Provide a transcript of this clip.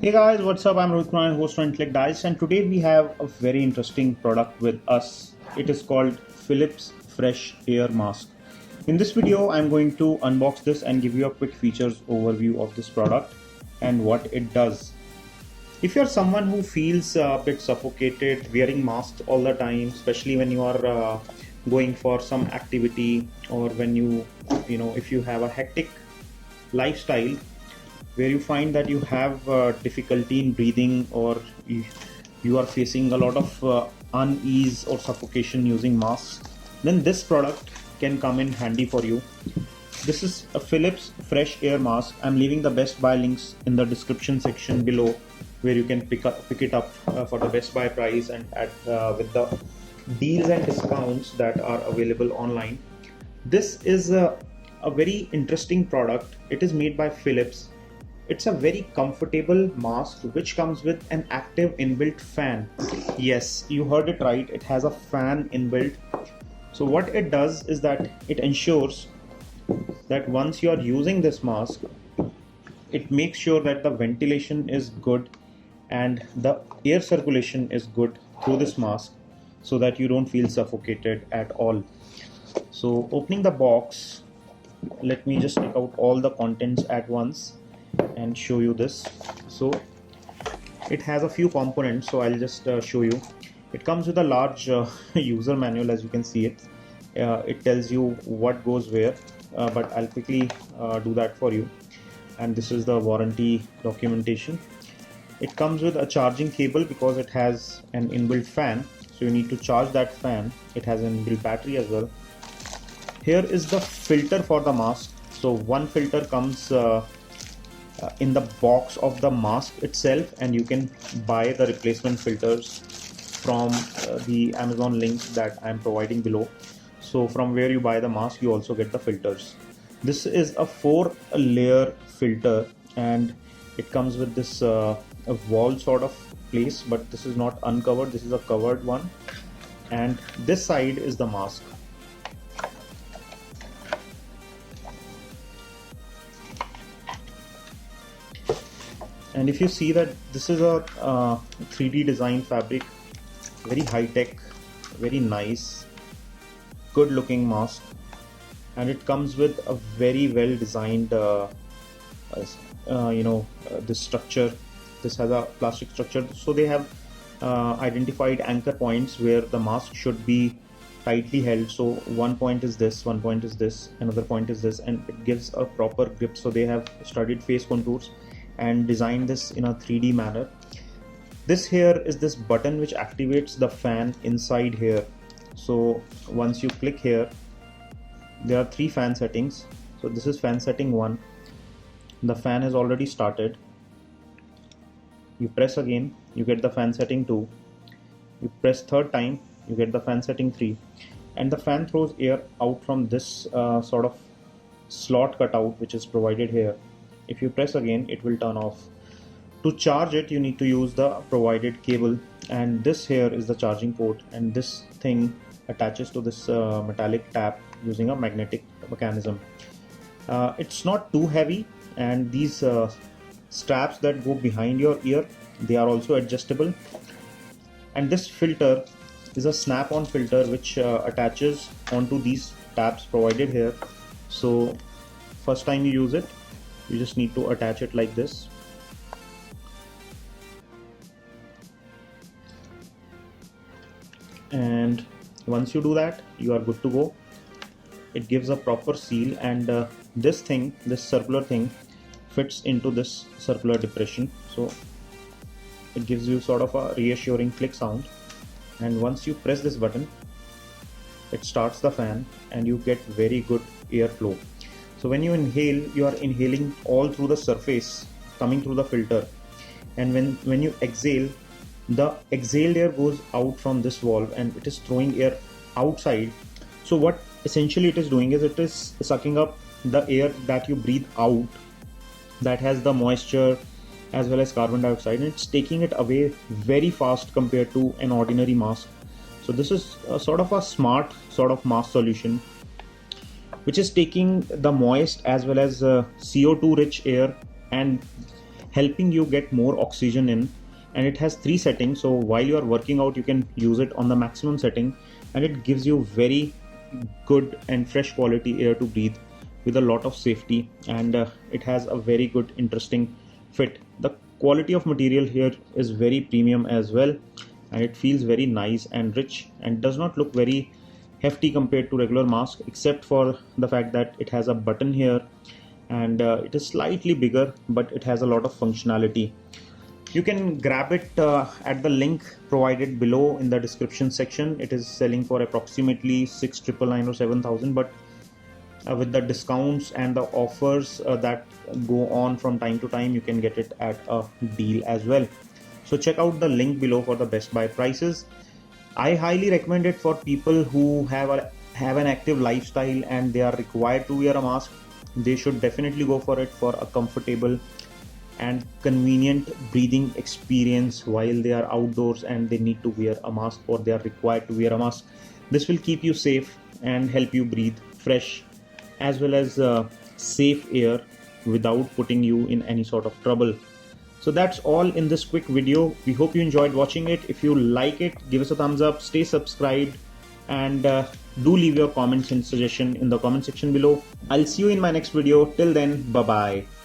Hey guys, what's up? I'm Rohit Kumar, host on Intellect Dice, and today we have a very interesting product with us. It is called Philips Fresh Air Mask. In this video, I'm going to unbox this and give you a quick features overview of this product and what it does. If you're someone who feels a bit suffocated wearing masks all the time, especially when you are going for some activity or when if you have a hectic lifestyle where you find that you have difficulty in breathing or you are facing a lot of unease or suffocation using masks, then this product can come in handy for you. This is a Philips Fresh Air Mask. I'm leaving the Best Buy links in the description section below, where you can pick it up for the Best Buy price and at with the deals and discounts that are available online. This is a very interesting product. It is made by Philips. It's a very comfortable mask which comes with an active inbuilt fan. Yes, you heard it right. It has a fan inbuilt. So what it does is that it ensures that once you are using this mask, it makes sure that the ventilation is good and the air circulation is good through this mask so that you don't feel suffocated at all. So opening the box, let me just take out all the contents at once and show you this. So it has a few components, so I'll just show you. It comes with a large user manual, as you can see it. It tells you what goes where, but I'll quickly do that for you. And this is the warranty documentation. It comes with a charging cable because it has an inbuilt fan, so you need to charge that fan. It has an inbuilt battery as well. Here is the filter for the mask. So one filter comes in the box of the mask itself, and you can buy the replacement filters from the Amazon link that I'm providing below. So from where you buy the mask, you also get the filters. This is a 4-layer filter, and it comes with this a wall sort of place, but this is not uncovered, this is a covered one. And this side is the mask. And if you see that this is a 3D design fabric, very high tech, very nice, good looking mask, and it comes with a very well designed this structure. This has a plastic structure, so they have identified anchor points where the mask should be tightly held. So one point is this, one point is this, another point is this, and it gives a proper grip. So they have studied face contours and designed this in a 3D manner. This here is this button which activates the fan inside here. So once you click here, there are 3 fan settings. So this is fan setting 1. The fan has already started. You press again, you get the fan setting 2. You press third time, you get the fan setting 3. And the fan throws air out from this sort of slot cutout which is provided here. If you press again, it will turn off. To charge it, you need to use the provided cable, and this here is the charging port, and this thing attaches to this metallic tap using a magnetic mechanism. It's not too heavy, and these straps that go behind your ear, they are also adjustable. And this filter is a snap-on filter which attaches onto these tabs provided here. So first time you use it, you just need to attach it like this. And once you do that, you are good to go. It gives a proper seal, and this circular thing fits into this circular depression. So it gives you sort of a reassuring click sound. And once you press this button, it starts the fan and you get very good airflow. So when you inhale, you are inhaling all through the surface coming through the filter, and when you exhale, the exhaled air goes out from this valve and it is throwing air outside. So what essentially it is doing is it is sucking up the air that you breathe out that has the moisture as well as carbon dioxide, and it's taking it away very fast compared to an ordinary mask. So this is a sort of a smart sort of mask solution which is taking the moist as well as CO2 rich air and helping you get more oxygen in. And it has 3 settings, so while you are working out you can use it on the maximum setting, and it gives you very good and fresh quality air to breathe with a lot of safety. And it has a very good interesting fit. The quality of material here is very premium as well, and it feels very nice and rich and does not look very hefty compared to regular mask, except for the fact that it has a button here, and it is slightly bigger, but it has a lot of functionality. You can grab it at the link provided below in the description section. It is selling for approximately 6,999 or 7,000, but with the discounts and the offers that go on from time to time, you can get it at a deal as well. So check out the link below for the best buy prices. I highly recommend it for people who have an active lifestyle and they are required to wear a mask. They should definitely go for it for a comfortable and convenient breathing experience while they are outdoors and they need to wear a mask, or they are required to wear a mask. This will keep you safe and help you breathe fresh as well as safe air without putting you in any sort of trouble. So that's all in this quick video. We hope you enjoyed watching it. If you like it, give us a thumbs up, stay subscribed, and do leave your comments and suggestion in the comment section below. I'll see you in my next video. Till then, bye bye.